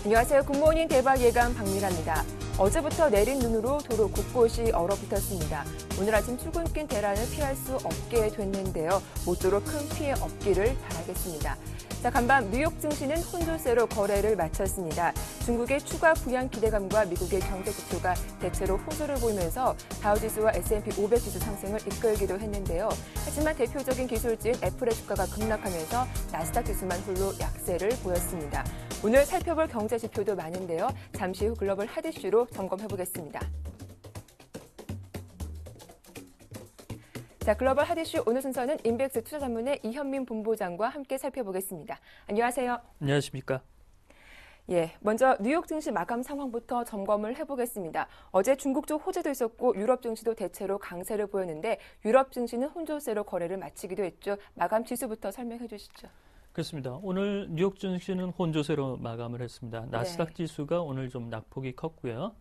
안녕하세요. 굿모닝 대박 예감 박미라입니다. 어제부터 내린 눈으로 도로 곳곳이 얼어붙었습니다. 오늘 아침 출근길 대란을 피할 수 없게 됐는데요. 모쪼록 큰 피해 없기를 바라겠습니다. 자, 간밤 뉴욕 증시는 혼조세로 거래를 마쳤습니다. 중국의 추가 부양 기대감과 미국의 경제 지표가 대체로 호조를 보이면서 다우지수와 S&P 500지수 상승을 이끌기도 했는데요. 하지만 대표적인 기술주인 애플의 주가가 급락하면서 나스닥 지수만 홀로 약세를 보였습니다. 오늘 살펴볼 경제 지표도 많은데요. 잠시 후 글로벌 핫 이슈로 점검해보겠습니다. 자, 글로벌 핫 이슈 오늘 순서는 인백스 투자전문의 이현민 본부장과 함께 살펴보겠습니다. 안녕하세요. 안녕하십니까. 예, 먼저 뉴욕 증시 마감 상황부터 점검을 해보겠습니다. 어제 중국 쪽 호재도 있었고 유럽 증시도 대체로 강세를 보였는데 유럽 증시는 혼조세로 거래를 마치기도 했죠. 마감 지수부터 설명해 주시죠. 그렇습니다. 오늘 뉴욕 증시는 혼조세로 마감을 했습니다. 나스닥 네. 지수가 오늘 좀 낙폭이 컸고요.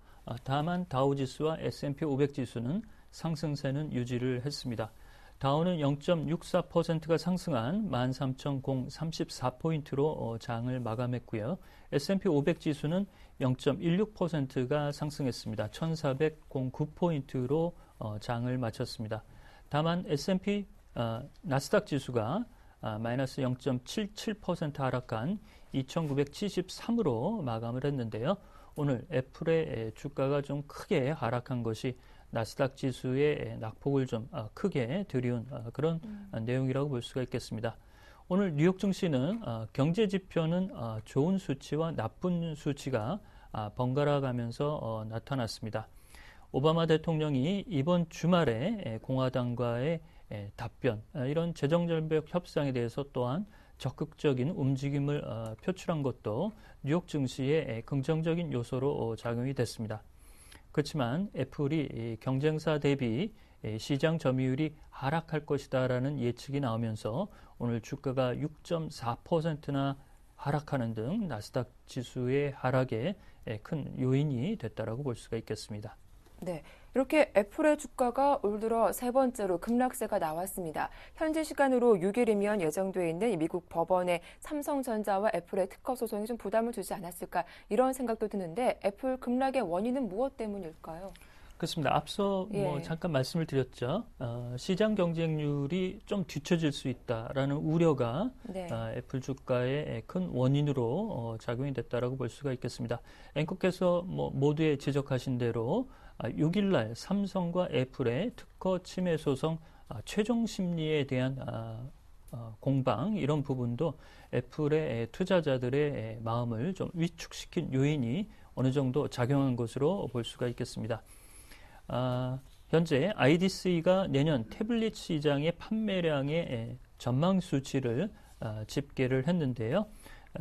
다만 다우 지수와 S&P 500 지수는 상승세는 유지를 했습니다. 다우는 0.64%가 상승한 13,034포인트로 장을 마감했고요. S&P 500 지수는 0.16%가 상승했습니다. 1,409포인트로 장을 마쳤습니다. 다만 S&P 나스닥 지수가 마이너스 0.77% 하락한 2,973으로 마감을 했는데요. 오늘 애플의 주가가 좀 크게 하락한 것이 나스닥 지수의 낙폭을 좀 크게 들이운 그런 내용이라고 볼 수가 있겠습니다. 오늘 뉴욕 증시는 경제 지표는 좋은 수치와 나쁜 수치가 번갈아 가면서 나타났습니다. 오바마 대통령이 이번 주말에 공화당과의 답변, 이런 재정절벽 협상에 대해서 또한 적극적인 움직임을 표출한 것도 뉴욕 증시의 긍정적인 요소로 작용이 됐습니다. 그렇지만 애플이 경쟁사 대비 시장 점유율이 하락할 것이다라는 예측이 나오면서 오늘 주가가 6.4%나 하락하는 등 나스닥 지수의 하락에 큰 요인이 됐다라고 볼 수가 있겠습니다. 네, 이렇게 애플의 주가가 올 들어 세 번째로 급락세가 나왔습니다. 현지 시간으로 6일이면 예정돼 있는 미국 법원의 삼성전자와 애플의 특허 소송이 좀 부담을 주지 않았을까 이런 생각도 드는데 애플 급락의 원인은 무엇 때문일까요? 그렇습니다. 앞서 잠깐 말씀을 드렸죠. 시장 경쟁률이 좀 뒤처질 수 있다라는 우려가 네. 애플 주가의 큰 원인으로 작용이 됐다라고 볼 수가 있겠습니다. 앵커께서 모두에 지적하신 대로 6일 날 삼성과 애플의 특허 침해 소송 최종 심리에 대한 공방 이런 부분도 애플의 투자자들의 마음을 좀 위축시킨 요인이 어느 정도 작용한 것으로 볼 수가 있겠습니다. 현재 IDC가 내년 태블릿 시장의 판매량의 전망 수치를 집계를 했는데요.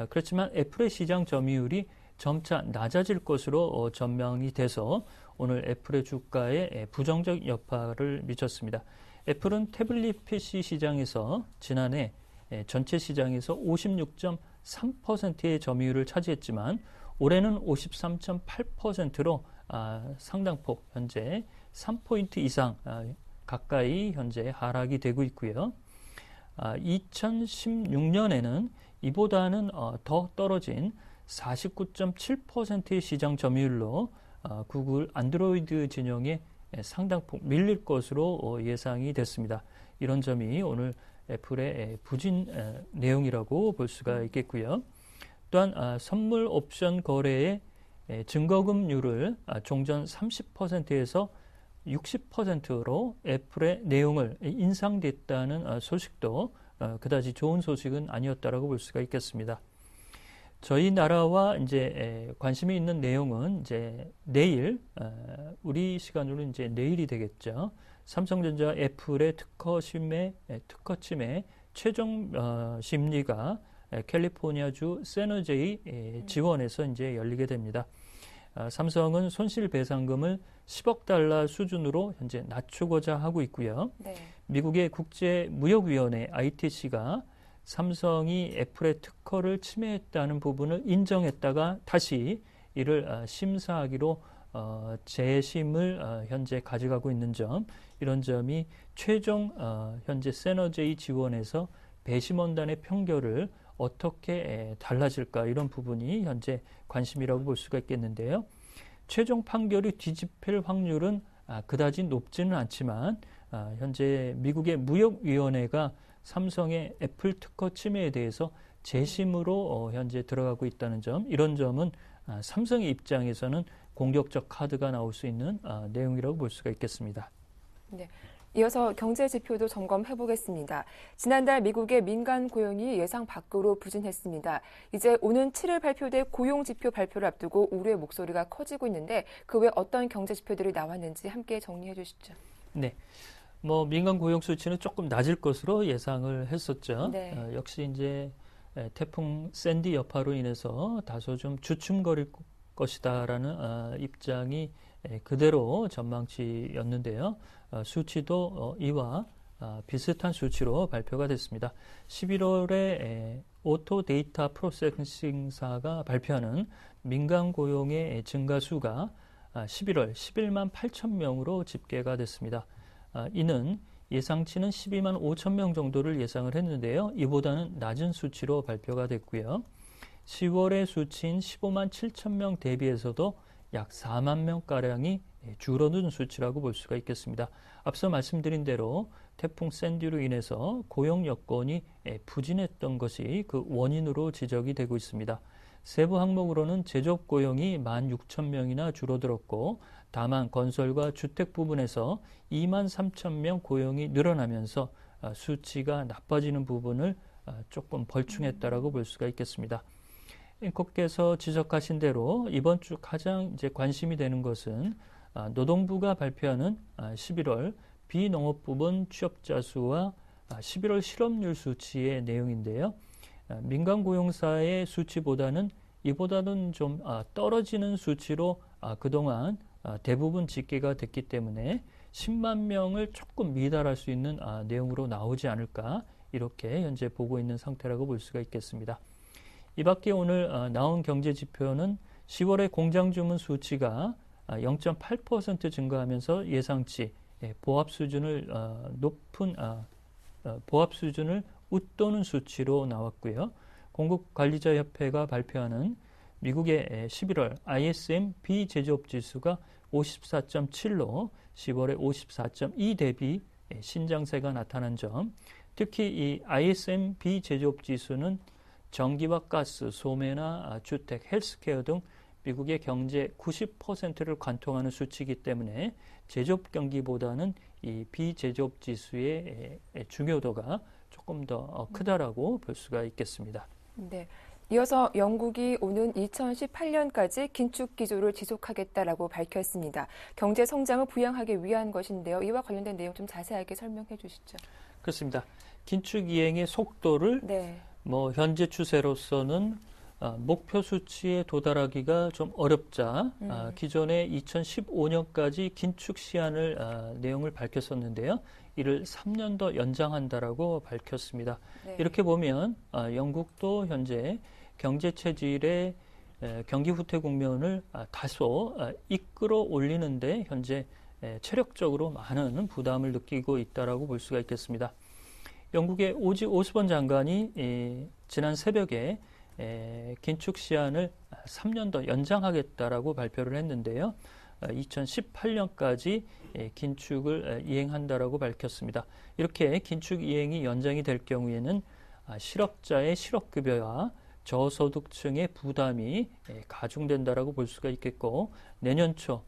그렇지만 애플의 시장 점유율이 점차 낮아질 것으로 전망이 돼서 오늘 애플의 주가에 부정적 여파를 미쳤습니다. 애플은 태블릿 PC 시장에서 지난해 전체 시장에서 56.3%의 점유율을 차지했지만 올해는 53.8%로 상당폭 현재 3포인트 이상 가까이 현재 하락이 되고 있고요. 2016년에는 이보다는 더 떨어진 49.7%의 시장 점유율로 구글 안드로이드 진영에 상당폭 밀릴 것으로 예상이 됐습니다. 이런 점이 오늘 애플의 부진 내용이라고 볼 수가 있겠고요. 또한 선물 옵션 거래의 증거금률을 종전 30%에서 60%로 애플의 내용을 인상됐다는 소식도 그다지 좋은 소식은 아니었다라고 볼 수가 있겠습니다. 저희 나라와 이제 관심이 있는 내용은 이제 내일 우리 시간으로 이제 내일이 되겠죠. 삼성전자 애플의 특허 침해 최종 심리가 캘리포니아주 샌호제이 지원에서 이제 열리게 됩니다. 삼성은 손실배상금을 10억 달러 수준으로 현재 낮추고자 하고 있고요. 네. 미국의 국제무역위원회 ITC가 삼성이 애플의 특허를 침해했다는 부분을 인정했다가 다시 이를 심사하기로 재심을 현재 가져가고 있는 점, 이런 점이 최종 현재 세너제의 지원에서 배심원단의 평결을 어떻게 달라질까, 이런 부분이 현재 관심이라고 볼 수가 있겠는데요. 최종 판결이 뒤집힐 확률은 그다지 높지는 않지만 현재 미국의 무역위원회가 삼성의 애플 특허 침해에 대해서 재심으로 현재 들어가고 있다는 점, 이런 점은 삼성의 입장에서는 공격적 카드가 나올 수 있는 내용이라고 볼 수가 있겠습니다. 네. 이어서 경제 지표도 점검해 보겠습니다. 지난달 미국의 민간 고용이 예상 밖으로 부진했습니다. 이제 오는 7일 발표될 고용 지표 발표를 앞두고 우려의 목소리가 커지고 있는데 그 외 어떤 경제 지표들이 나왔는지 함께 정리해 주시죠. 네. 민간 고용 수치는 조금 낮을 것으로 예상을 했었죠. 네. 역시 이제 태풍 샌디 여파로 인해서 다소 좀 주춤거릴 것이다라는 입장이 그대로 전망치였는데요. 수치도 이와 비슷한 수치로 발표가 됐습니다. 11월에 오토 데이터 프로세싱사가 발표하는 민간 고용의 증가수가 11월 11만 8천 명으로 집계가 됐습니다. 이는 예상치는 12만 5천 명 정도를 예상을 했는데요. 이보다는 낮은 수치로 발표가 됐고요. 10월의 수치인 15만 7천 명 대비해서도 약 4만 명가량이 줄어든 수치라고 볼 수가 있겠습니다. 앞서 말씀드린 대로 태풍 샌디로 인해서 고용 여건이 부진했던 것이 그 원인으로 지적이 되고 있습니다. 세부 항목으로는 제조업 고용이 1만 6천 명이나 줄어들었고, 다만 건설과 주택 부분에서 2만 3천 명 고용이 늘어나면서 수치가 나빠지는 부분을 조금 벌충했다라고 볼 수가 있겠습니다. 앵커께서 지적하신 대로 이번 주 가장 이제 관심이 되는 것은 노동부가 발표하는 11월 비농업 부분 취업자 수와 11월 실업률 수치의 내용인데요. 민간 고용사의 수치보다는 이보다는 좀 떨어지는 수치로 그동안 대부분 집계가 됐기 때문에 10만 명을 조금 미달할 수 있는 내용으로 나오지 않을까, 이렇게 현재 보고 있는 상태라고 볼 수가 있겠습니다. 이 밖에 오늘 나온 경제 지표는 10월의 공장 주문 수치가 0.8% 증가하면서 예상치 보합 수준을 보합 수준을 웃도는 수치로 나왔고요. 공급관리자협회가 발표하는 미국의 11월 ISM 비제조업 지수가 54.7로 10월에 54.2 대비 신장세가 나타난 점, 특히 이 ISM 비제조업 지수는 전기와 가스, 소매나 주택, 헬스케어 등 미국의 경제 90%를 관통하는 수치이기 때문에 제조업 경기보다는 이 비제조업 지수의 중요도가 조금 더 크다라고 볼 수가 있겠습니다. 네. 이어서 영국이 오는 2018년까지 긴축 기조를 지속하겠다라고 밝혔습니다. 경제 성장을 부양하기 위한 것인데요. 이와 관련된 내용 좀 자세하게 설명해 주시죠. 그렇습니다. 긴축 이행의 속도를 현재 추세로서는 목표 수치에 도달하기가 좀 어렵자 기존에 2015년까지 긴축 시한을 내용을 밝혔었는데요. 이를 3년 더 연장한다라고 밝혔습니다. 네. 이렇게 보면 영국도 현재 경제 체질의 경기 후퇴 국면을 다소 이끌어 올리는데 현재 체력적으로 많은 부담을 느끼고 있다라고 볼 수가 있겠습니다. 영국의 오지 오스본 장관이 지난 새벽에 긴축 시한을 3년 더 연장하겠다라고 발표를 했는데요. 2018년까지 긴축을 이행한다라고 밝혔습니다. 이렇게 긴축 이행이 연장이 될 경우에는 실업자의 실업급여와 저소득층의 부담이 가중된다라고 볼 수가 있겠고, 내년 초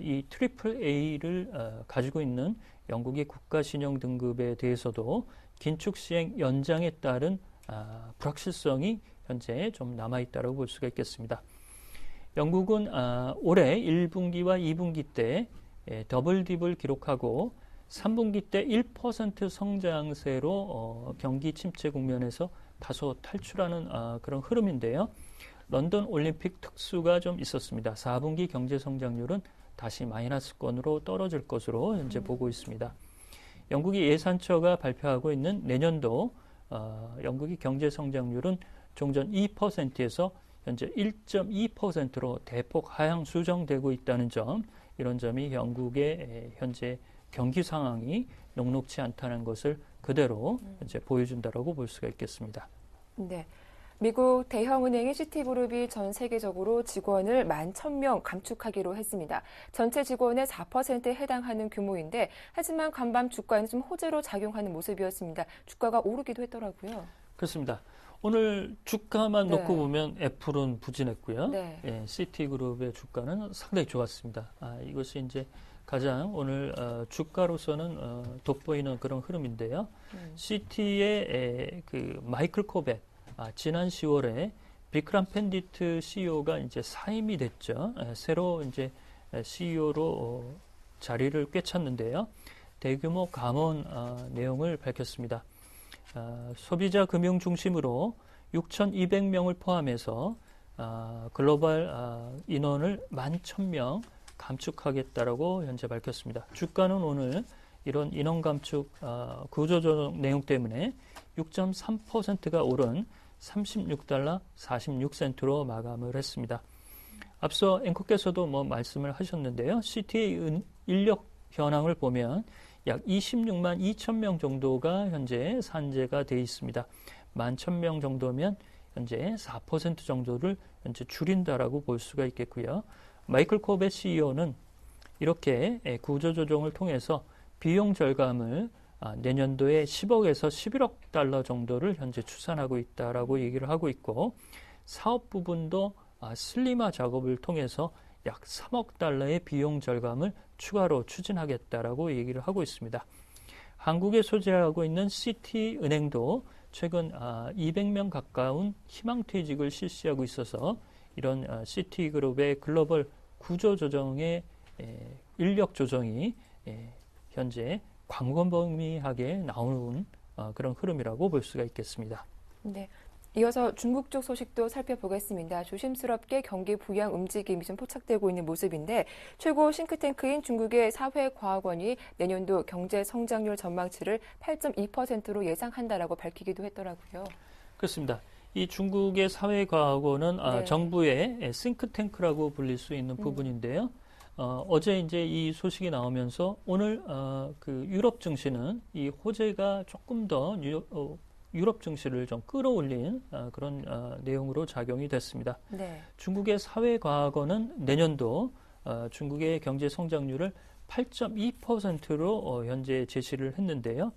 이 트리플 A를 가지고 있는 영국의 국가신용 등급에 대해서도 긴축 시행 연장에 따른 불확실성이 현재 좀 남아있다고 볼 수가 있겠습니다. 영국은 올해 1분기와 2분기 때 더블 딥을 기록하고 3분기 때 1% 성장세로 경기 침체 국면에서 다소 탈출하는 그런 흐름인데요. 런던 올림픽 특수가 좀 있었습니다. 4분기 경제 성장률은 다시 마이너스권으로 떨어질 것으로 현재 보고 있습니다. 영국의 예산처가 발표하고 있는 내년도 영국의 경제 성장률은 종전 2%에서 현재 1.2%로 대폭 하향 수정되고 있다는 점, 이런 점이 영국의 현재 경기 상황이 녹록지 않다는 것을 그대로 이제 보여준다라고 볼 수가 있겠습니다. 네. 미국 대형은행인 시티그룹이 전 세계적으로 직원을 11,000명 감축하기로 했습니다. 전체 직원의 4%에 해당하는 규모인데 하지만 간밤 주가에는 좀 호재로 작용하는 모습이었습니다. 주가가 오르기도 했더라고요. 그렇습니다. 오늘 주가만 네. 놓고 보면 애플은 부진했고요. 네. 예, 시티그룹의 주가는 상당히 좋았습니다. 이것이 이제 가장 오늘 주가로서는 돋보이는 그런 흐름인데요. 시티의 그 마이클 코벳, 지난 10월에 비크람 팬디트 CEO가 이제 사임이 됐죠. 새로 이제 CEO로 자리를 꿰찼는데요. 대규모 감원 내용을 밝혔습니다. 소비자 금융 중심으로 6,200명을 포함해서 글로벌 인원을 11,000명 감축하겠다라고 현재 밝혔습니다. 주가는 오늘 이런 인원 감축 구조조정 내용 때문에 6.3%가 오른 36달러 46센트로 마감을 했습니다. 앞서 앵커께서도 말씀을 하셨는데요. 시티의 인력 현황을 보면 약 26만 2천 명 정도가 현재 산재가 돼 있습니다. 11,000명 정도면 현재 4% 정도를 현재 줄인다라고 볼 수가 있겠고요. 마이클 코벳 CEO는 이렇게 구조조정을 통해서 비용 절감을 내년도에 10억에서 11억 달러 정도를 현재 추산하고 있다라고 얘기를 하고 있고, 사업 부분도 슬림화 작업을 통해서 약 3억 달러의 비용 절감을 추가로 추진하겠다라고 얘기를 하고 있습니다. 한국에 소재하고 있는 시티은행도 최근 200명 가까운 희망퇴직을 실시하고 있어서 이런 시티그룹의 글로벌 구조조정의 인력 조정이 현재 광범위하게 나오는 그런 흐름이라고 볼 수가 있겠습니다. 네. 이어서 중국 쪽 소식도 살펴보겠습니다. 조심스럽게 경기 부양 움직임이 좀 포착되고 있는 모습인데 최고 싱크탱크인 중국의 사회과학원이 내년도 경제 성장률 전망치를 8.2%로 예상한다라고 밝히기도 했더라고요. 그렇습니다. 이 중국의 사회과학원은 네. 정부의 싱크탱크라고 불릴 수 있는 부분인데요. 어제 이제 이 소식이 나오면서 오늘 그 유럽 증시는 이 호재가 조금 더 유럽 증시를 좀 끌어올린 그런 내용으로 작용이 됐습니다. 네. 중국의 사회과학원은 내년도 중국의 경제 성장률을 8.2%로 현재 제시를 했는데요.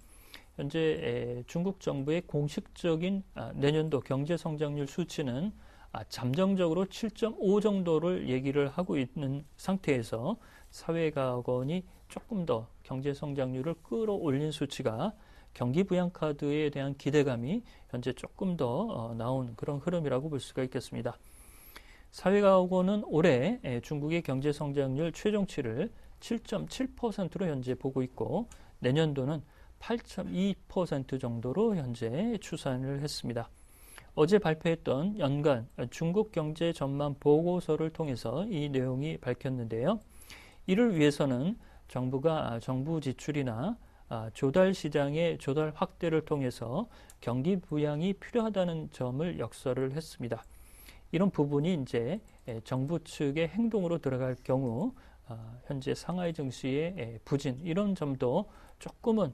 현재 중국 정부의 공식적인 내년도 경제 성장률 수치는 잠정적으로 7.5 정도를 얘기를 하고 있는 상태에서 사회과학원이 조금 더 경제 성장률을 끌어올린 수치가 경기 부양 카드에 대한 기대감이 현재 조금 더 나온 그런 흐름이라고 볼 수가 있겠습니다. 사회과학원은 올해 중국의 경제 성장률 최종치를 7.7%로 현재 보고 있고 내년도는 8.2% 정도로 현재 추산을 했습니다. 어제 발표했던 연간 중국 경제 전망 보고서를 통해서 이 내용이 밝혔는데요. 이를 위해서는 정부가 정부 지출이나 조달 시장의 조달 확대를 통해서 경기 부양이 필요하다는 점을 역설을 했습니다. 이런 부분이 이제 정부 측의 행동으로 들어갈 경우 현재 상하이 증시의 부진 이런 점도 조금은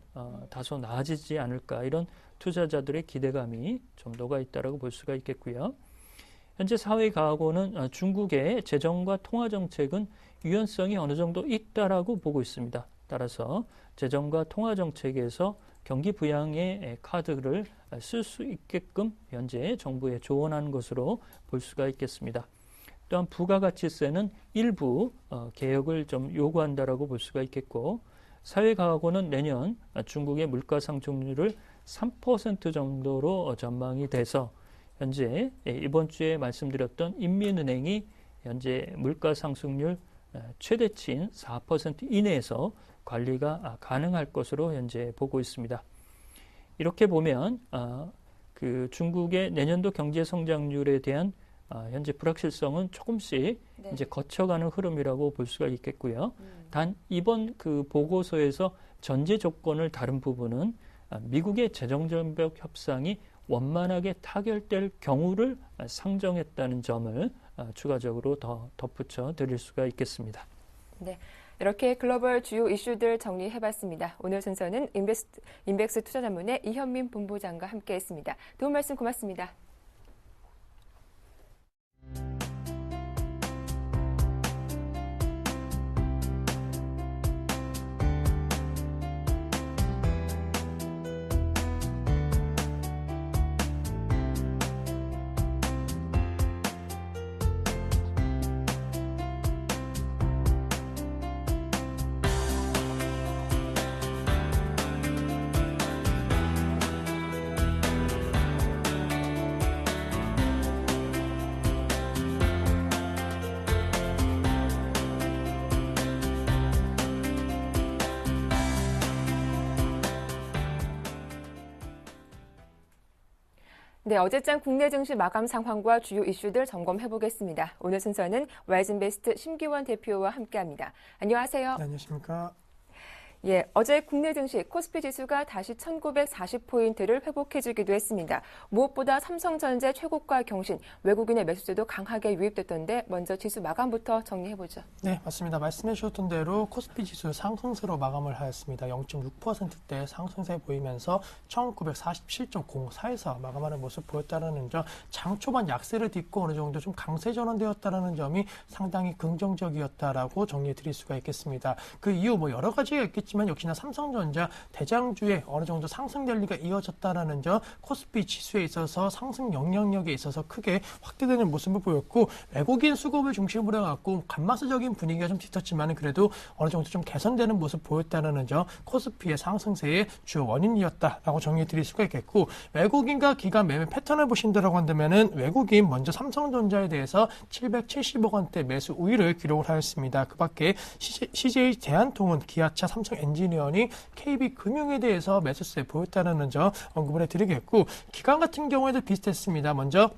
다소 나아지지 않을까 이런 투자자들의 기대감이 좀 녹아 있다라고 볼 수가 있겠고요. 현재 사회과학원은 중국의 재정과 통화 정책은 유연성이 어느 정도 있다라고 보고 있습니다. 따라서 재정과 통화 정책에서 경기 부양의 카드를 쓸 수 있게끔 현재 정부에 조언하는 것으로 볼 수가 있겠습니다. 또한 부가가치세는 일부 개혁을 좀 요구한다라고 볼 수가 있겠고 사회과학원은 내년 중국의 물가 상승률을 3% 정도로 전망이 돼서 현재 이번 주에 말씀드렸던 인민은행이 현재 물가 상승률 최대치인 4% 이내에서 관리가 가능할 것으로 현재 보고 있습니다. 이렇게 보면 그 중국의 내년도 경제 성장률에 대한 현재 불확실성은 조금씩 이제 거쳐가는 흐름이라고 볼 수가 있겠고요. 단 이번 그 보고서에서 전제 조건을 다룬 부분은 미국의 재정절벽 협상이 원만하게 타결될 경우를 상정했다는 점을 추가적으로 더 덧붙여 드릴 수가 있겠습니다. 네, 이렇게 글로벌 주요 이슈들 정리해봤습니다. 오늘 순서는 인백스 투자자문의 이현민 본부장과 함께했습니다. 도움 말씀 고맙습니다. 네, 어제장 국내 증시 마감 상황과 주요 이슈들 점검해보겠습니다. 오늘 순서는 와이즈인베스트 심기원 대표와 함께합니다. 안녕하세요. 네, 안녕하십니까. 예, 어제 국내 증시 코스피 지수가 다시 1940포인트를 회복해주기도 했습니다. 무엇보다 삼성전자 최고가 경신, 외국인의 매수세도 강하게 유입됐던데 먼저 지수 마감부터 정리해보죠. 네, 맞습니다. 말씀해 주셨던 대로 코스피 지수 상승세로 마감을 하였습니다. 0.6%대 상승세 보이면서 1947.04에서 마감하는 모습 보였다는 점, 장 초반 약세를 딛고 어느 정도 좀 강세 전환되었다는 점이 상당히 긍정적이었다라고 정리해 드릴 수가 있겠습니다. 그 이유 여러 가지가 있겠지만 역시나 삼성전자 대장주에 어느 정도 상승 랠리가 이어졌다라는 점, 코스피 지수에 있어서 상승 영향력에 있어서 크게 확대되는 모습을 보였고, 외국인 수급을 중심으로 해갖고 감마스적인 분위기가 좀 짙었지만 그래도 어느 정도 좀 개선되는 모습 보였다는 점, 코스피의 상승세의 주요 원인이었다라고 정리해 드릴 수가 있겠고, 외국인과 기관 매매 패턴을 보신다라고 한다면은 외국인 먼저 삼성전자에 대해서 770억 원대 매수 우위를 기록을 하였습니다. 그 밖에 CJ 대한통운, 기아차, 삼성 엔지니어링, KB금융에 대해서 매수세 보였다는 점 언급을 해드리겠고, 기관 같은 경우에도 비슷했습니다. 먼저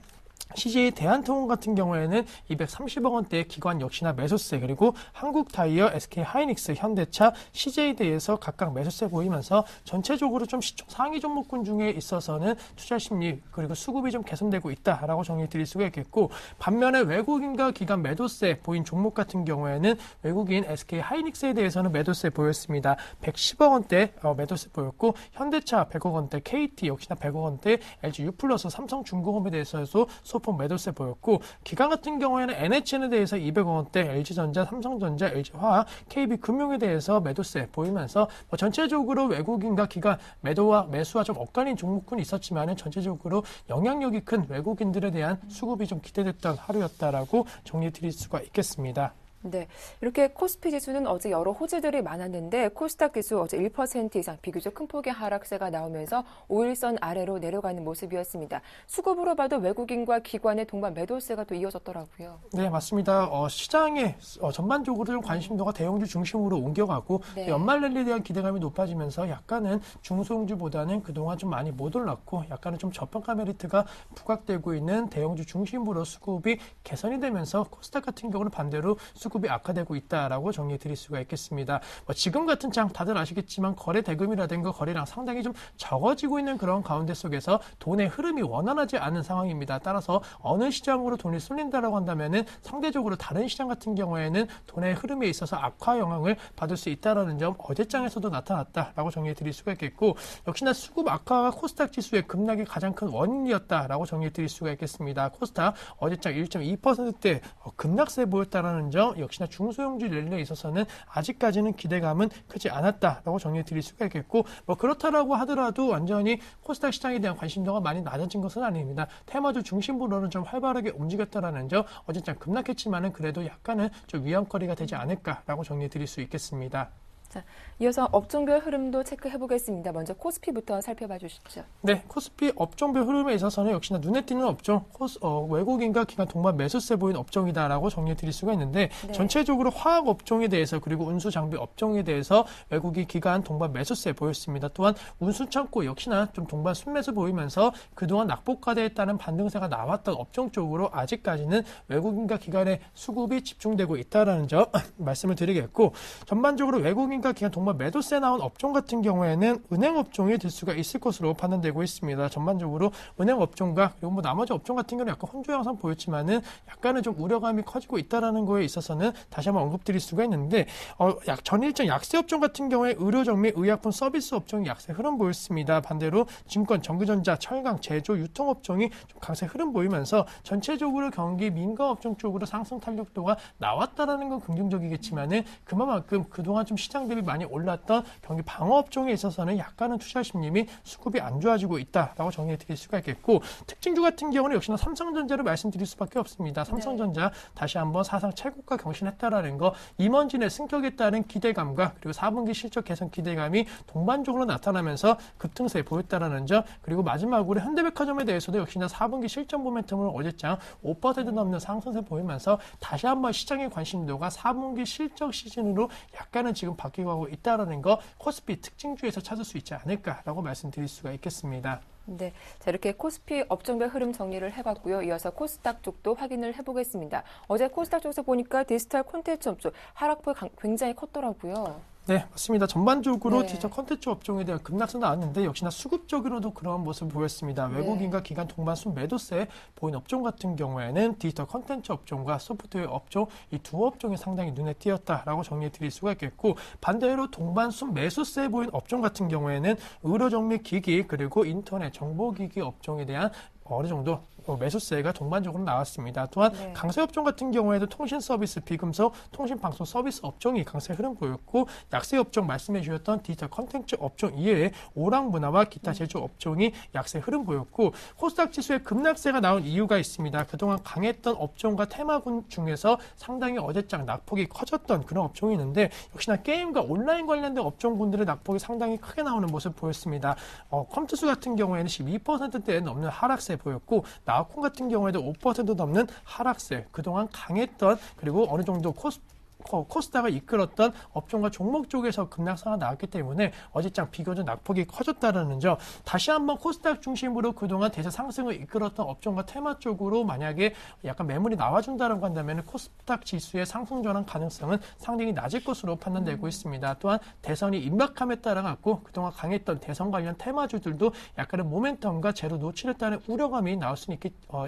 CJ 대한통운 같은 경우에는 230억 원대의 기관 역시나 매수세, 그리고 한국타이어, SK하이닉스, 현대차, CJ대에서 각각 매수세 보이면서 전체적으로 좀 시총 상위 종목군 중에 있어서는 투자 심리 그리고 수급이 좀 개선되고 있다라고 정리 드릴 수가 있겠고, 반면에 외국인과 기관 매도세 보인 종목 같은 경우에는 외국인 SK하이닉스에 대해서는 매도세 보였습니다. 110억 원대 매도세 보였고, 현대차 100억 원대, KT 역시나 100억 원대, LG U+, 삼성중공업에 대해서도 소폭 매도세 보였고, 기관 같은 경우에는 NHN에 대해서 200억 원대, LG전자, 삼성전자, LG화학, KB금융에 대해서 매도세 보이면서 전체적으로 외국인과 기관 매도와 매수와 좀 엇갈린 종목군이 있었지만 전체적으로 영향력이 큰 외국인들에 대한 수급이 좀 기대됐던 하루였다라고 정리해 드릴 수가 있겠습니다. 네, 이렇게 코스피 지수는 어제 여러 호재들이 많았는데 코스닥 지수 어제 1% 이상 비교적 큰 폭의 하락세가 나오면서 5일선 아래로 내려가는 모습이었습니다. 수급으로 봐도 외국인과 기관의 동반 매도세가 또 이어졌더라고요. 네, 맞습니다. 시장에 전반적으로 좀 관심도가 대형주 중심으로 옮겨가고, 네. 연말 랠리에 대한 기대감이 높아지면서 약간은 중소형주보다는 그동안 좀 많이 못 올랐고 약간은 좀 저평가 메리트가 부각되고 있는 대형주 중심으로 수급이 개선이 되면서 코스닥 같은 경우는 반대로 수급이 악화되고 있다라고 정리해 드릴 수가 있겠습니다. 지금 같은 장 다들 아시겠지만 거래 대금이라든가 거래량 상당히 좀 적어지고 있는 그런 가운데 속에서 돈의 흐름이 원활하지 않은 상황입니다. 따라서 어느 시장으로 돈이 쏠린다라고 한다면은 상대적으로 다른 시장 같은 경우에는 돈의 흐름에 있어서 악화 영향을 받을 수 있다라는 점 어제장에서도 나타났다라고 정리해 드릴 수가 있겠고, 역시나 수급 악화가 코스닥 지수의 급락의 가장 큰 원인이었다라고 정리해 드릴 수가 있겠습니다. 코스닥 어제장 1.2%대 급락세 보였다라는 점, 역시나 중소형주 랠리에 있어서는 아직까지는 기대감은 크지 않았다라고 정리해 드릴 수가 있겠고, 그렇다라고 하더라도 완전히 코스닥 시장에 대한 관심도가 많이 낮아진 것은 아닙니다. 테마주 중심으로는 좀 활발하게 움직였다라는 점, 어제장 급락했지만은 그래도 약간은 좀 위안거리가 되지 않을까라고 정리해 드릴 수 있겠습니다. 자, 이어서 업종별 흐름도 체크해 보겠습니다. 먼저 코스피부터 살펴봐 주시죠. 네, 코스피 업종별 흐름에 있어서는 역시나 눈에 띄는 업종, 외국인과 기관 동반 매수세 보인 업종이다라고 정리해 드릴 수가 있는데, 네. 전체적으로 화학 업종에 대해서 그리고 운수 장비 업종에 대해서 외국인 기관 동반 매수세 보였습니다. 또한 운수 창고 역시나 좀 동반 순매수 보이면서 그동안 낙폭과대에 따른 반등세가 나왔던 업종 쪽으로 아직까지는 외국인과 기관의 수급이 집중되고 있다는 점 말씀을 드리겠고, 전반적으로 외국인 외국인과 기관 동반 매도세 나온 업종 같은 경우에는 은행 업종이 될 수가 있을 것으로 판단되고 있습니다. 전반적으로 은행 업종과 그리고 뭐 나머지 업종 같은 경우는 약간 혼조 양상 보였지만은 약간은 좀 우려감이 커지고 있다라는 거에 있어서는 다시 한번 언급드릴 수가 있는데 전일적 약세 업종 같은 경우에 의료정 및 의약품 서비스 업종이 약세 흐름 보였습니다. 반대로 증권, 전기전자, 철강, 제조, 유통 업종이 좀 강세 흐름 보이면서 전체적으로 경기 민감 업종 쪽으로 상승 탄력도가 나왔다라는 건 긍정적이겠지만은 그만큼 그동안 좀 시장 대비 많이 올랐던 경기 방어 업종에 있어서는 약간은 투자 심리 및 수급이 안 좋아지고 있다라고 정리해 드릴 수가 있겠고 특징주 같은 경우는 역시나 삼성전자를 말씀드릴 수밖에 없습니다. 삼성전자 다시 한번 사상 최고가 경신했다라는 거 임원진의 승격에 따른 기대감과 그리고 4분기 실적 개선 기대감이 동반적으로 나타나면서 급등세 보였다라는 점 그리고 마지막으로 현대백화점에 대해서도 역시나 4분기 실적 모멘텀을 어제장 5% 넘는 상승세 보이면서 다시 한번 시장의 관심도가 4분기 실적 시즌으로 약간은 지금 바뀌고 하고 있다라는 거 코스피 특징주에서 찾을 수 있지 않을까라고 말씀드릴 수가 있겠습니다. 네, 자 이렇게 코스피 업종별 흐름 정리를 해봤고요. 이어서 코스닥 쪽도 확인을 해보겠습니다. 어제 코스닥 쪽에서 보니까 디지털 콘텐츠 업종 하락폭이 굉장히 컸더라고요. 네, 맞습니다. 전반적으로 네. 디지털 콘텐츠 업종에 대한 급락세 나왔는데 역시나 수급적으로도 그런 모습을 보였습니다. 네. 외국인과 기관 동반 순매도세 보인 업종 같은 경우에는 디지털 콘텐츠 업종과 소프트웨어 업종 이 두 업종이 상당히 눈에 띄었다라고 정리해 드릴 수가 있겠고 반대로 동반 순매수세 보인 업종 같은 경우에는 의료정밀 기기 그리고 인터넷 정보기기 업종에 대한 어느 정도 매수세가 동반적으로 나왔습니다. 또한 네. 강세 업종 같은 경우에도 통신 서비스, 비금속, 통신 방송 서비스 업종이 강세 흐름 보였고 약세 업종 말씀해 주셨던 디지털 콘텐츠 업종 이외에 오락 문화와 기타 제조 업종이 약세 흐름 보였고 코스닥 지수에 급락세가 나온 이유가 있습니다. 그동안 강했던 업종과 테마군 중에서 상당히 어제장 낙폭이 커졌던 그런 업종이 있는데 역시나 게임과 온라인 관련된 업종군들의 낙폭이 상당히 크게 나오는 모습 보였습니다. 컴투스 같은 경우에는 12%대에 넘는 하락세 보였고 나우콘 같은 경우에도 5% 넘는 하락세, 그동안 강했던 그리고 어느 정도 코스닥을 이끌었던 업종과 종목 쪽에서 급락세가 나왔기 때문에 어제장 비교적 낙폭이 커졌다는 점 다시 한번 코스닥 중심으로 그동안 대세 상승을 이끌었던 업종과 테마 쪽으로 만약에 약간 매물이 나와준다고 한다면 코스닥 지수의 상승 전환 가능성은 상당히 낮을 것으로 판단되고 있습니다. 또한 대선이 임박함에 따라 갖고 그동안 강했던 대선 관련 테마주들도 약간의 모멘텀과 제로 노출했다는 우려감이 나올 수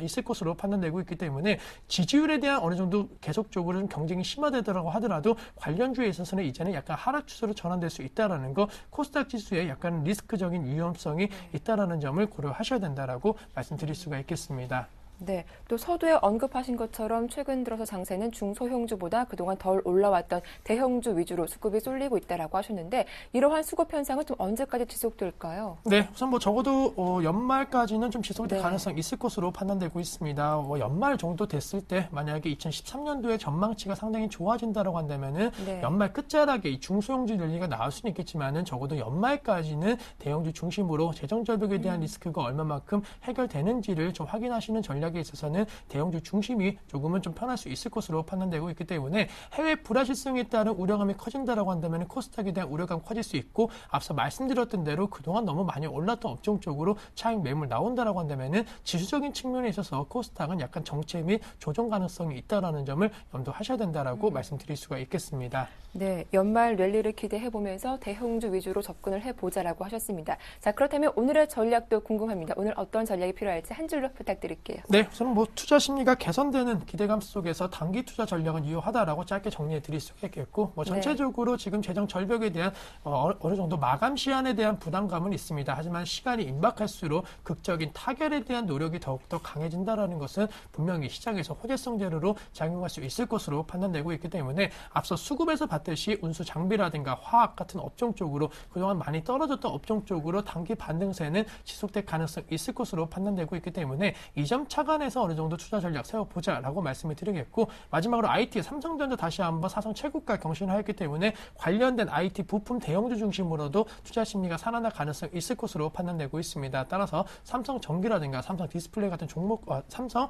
있을 것으로 판단되고 있기 때문에 지지율에 대한 어느 정도 계속적으로 좀 경쟁이 심화되더라고 하더라도 관련주에 있어서는 이제는 약간 하락 추세로 전환될 수 있다라는 거 코스닥 지수에 약간 리스크적인 위험성이 있다라는 점을 고려하셔야 된다라고 말씀드릴 수가 있겠습니다. 네, 또 서두에 언급하신 것처럼 최근 들어서 장세는 중소형주보다 그동안 덜 올라왔던 대형주 위주로 수급이 쏠리고 있다라고 하셨는데 이러한 수급 현상은 좀 언제까지 지속될까요? 네, 우선 뭐 적어도 연말까지는 좀 지속될 네. 가능성이 있을 것으로 판단되고 있습니다. 연말 정도 됐을 때 만약에 2013년도에 전망치가 상당히 좋아진다라고 한다면은 네. 연말 끝자락에 이 중소형주 열리가 나올 수는 있겠지만은 적어도 연말까지는 대형주 중심으로 재정 절벽에 대한 리스크가 얼마만큼 해결되는지를 좀 확인하시는 전략. 에 있어서는 대형주 중심이 조금은 좀 편할 수 있을 것으로 판단되고 있기 때문에 해외 불확실성에 따른 우려감이 커진다라고 한다면 코스닥에 대한 우려감 커질 수 있고 앞서 말씀드렸던 대로 그동안 너무 많이 올랐던 업종 쪽으로 차익 매물 나온다라고 한다면은 지수적인 측면에 있어서 코스닥은 약간 정체 및 조정 가능성이 있다라는 점을 염두하셔야 된다라고 말씀드릴 수가 있겠습니다. 네, 연말 랠리를 기대해 보면서 대형주 위주로 접근을 해보자라고 하셨습니다. 자, 그렇다면 오늘의 전략도 궁금합니다. 오늘 어떤 전략이 필요할지 한 줄로 부탁드릴게요. 네, 우선 뭐 투자 심리가 개선되는 기대감 속에서 단기 투자 전략은 유효하다라고 짧게 정리해 드릴 수가 있겠고, 뭐 전체적으로 지금 재정 절벽에 대한 어느 정도 마감 시한에 대한 부담감은 있습니다. 하지만 시간이 임박할수록 극적인 타결에 대한 노력이 더욱더 강해진다라는 것은 분명히 시장에서 호재성 재료로 작용할 수 있을 것으로 판단되고 있기 때문에 앞서 수급에서 봤듯이 운수 장비라든가 화학 같은 업종 쪽으로 그동안 많이 떨어졌던 업종 쪽으로 단기 반등세는 지속될 가능성이 있을 것으로 판단되고 있기 때문에 이 점 차관해서 어느 정도 투자 전략 세워보자라고 말씀을 드리겠고, 마지막으로 IT, 삼성전자 다시 한번 사상 최고가 경신하였기 때문에 관련된 IT 부품 대형주 중심으로도 투자 심리가 살아날 가능성이 있을 것으로 판단되고 있습니다. 따라서 삼성전기라든가 삼성 디스플레이 같은 종목, 삼성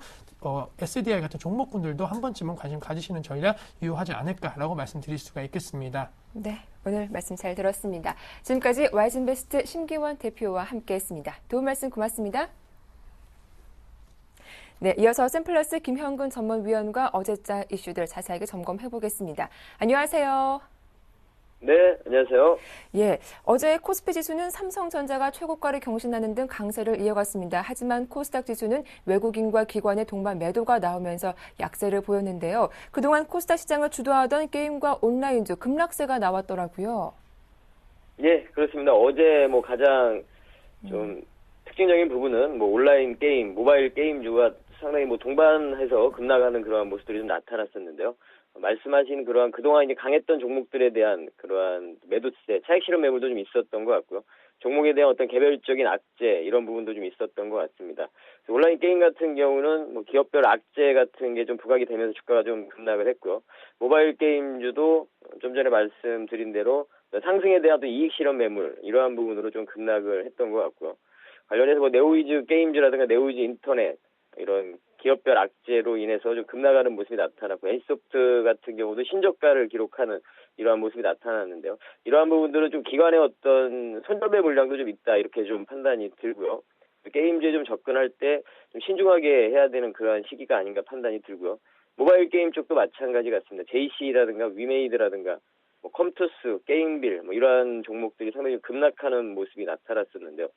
SDI 같은 종목군들도 한 번쯤은 관심 가지시는 전략 유효하지 않을까라고 말씀드릴 수가 있겠습니다. 네, 오늘 말씀 잘 들었습니다. 지금까지 와이즈인베스트 심기원 대표와 함께했습니다. 도움 말씀 고맙습니다. 네, 이어서 샘플러스 김형근 전문위원과 어제자 이슈들 자세하게 점검해 보겠습니다. 안녕하세요. 네, 안녕하세요. 예, 어제 코스피 지수는 삼성전자가 최고가를 경신하는 등 강세를 이어갔습니다. 하지만 코스닥 지수는 외국인과 기관의 동반 매도가 나오면서 약세를 보였는데요. 그동안 코스닥 시장을 주도하던 게임과 온라인주 급락세가 나왔더라고요. 예, 그렇습니다. 어제 가장 좀 특징적인 부분은 온라인 게임, 모바일 게임주가 상당히 동반해서 급락하는 그러한 모습들이 좀 나타났었는데요. 말씀하신 그러한 그동안 이제 강했던 종목들에 대한 그러한 매도세, 차익 실현 매물도 좀 있었던 것 같고요. 종목에 대한 어떤 개별적인 악재 이런 부분도 좀 있었던 것 같습니다. 온라인 게임 같은 경우는 기업별 악재 같은 게 좀 부각이 되면서 주가가 좀 급락을 했고요. 모바일 게임주도 좀 전에 말씀드린 대로 상승에 대한 또 이익 실현 매물 이러한 부분으로 좀 급락을 했던 것 같고요. 관련해서 네오이즈 게임즈라든가 네오이즈 인터넷 이런 기업별 악재로 인해서 좀 급락하는 모습이 나타났고 NC소프트 같은 경우도 신저가를 기록하는 이러한 모습이 나타났는데요. 이러한 부분들은 좀 기관의 어떤 손절매 물량도 좀 있다 이렇게 좀 판단이 들고요. 게임주에 좀 접근할 때 좀 신중하게 해야 되는 그러한 시기가 아닌가 판단이 들고요. 모바일 게임 쪽도 마찬가지 같습니다. JC라든가 위메이드라든가 컴투스, 게임빌 이러한 종목들이 상당히 급락하는 모습이 나타났었는데요.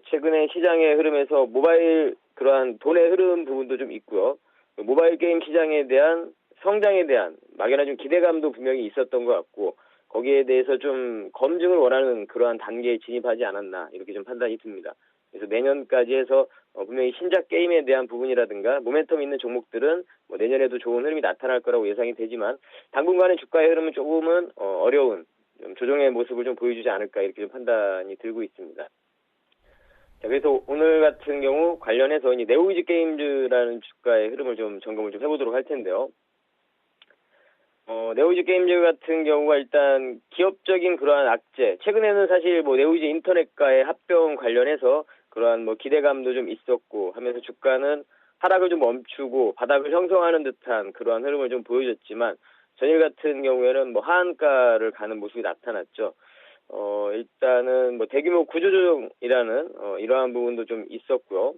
최근에 시장의 흐름에서 모바일 그러한 돈의 흐름 부분도 좀 있고요. 모바일 게임 시장에 대한 성장에 대한 막연한 좀 기대감도 분명히 있었던 것 같고 거기에 대해서 좀 검증을 원하는 그러한 단계에 진입하지 않았나 이렇게 좀 판단이 듭니다. 그래서 내년까지 해서 분명히 신작 게임에 대한 부분이라든가 모멘텀 있는 종목들은 내년에도 좋은 흐름이 나타날 거라고 예상이 되지만 당분간의 주가의 흐름은 조금은 어려운 좀 조정의 모습을 좀 보여주지 않을까 이렇게 좀 판단이 들고 있습니다. 자, 그래서 오늘 같은 경우 관련해서 이 네오이즈 게임즈라는 주가의 흐름을 좀 점검을 좀 해보도록 할 텐데요. 네오이즈 게임즈 같은 경우가 일단 기업적인 그러한 악재, 최근에는 사실 네오이즈 인터넷과의 합병 관련해서 그러한 기대감도 좀 있었고 하면서 주가는 하락을 좀 멈추고 바닥을 형성하는 듯한 그러한 흐름을 좀 보여줬지만 전일 같은 경우에는 하한가를 가는 모습이 나타났죠. 일단은 대규모 구조조정이라는 이러한 부분도 좀 있었고요.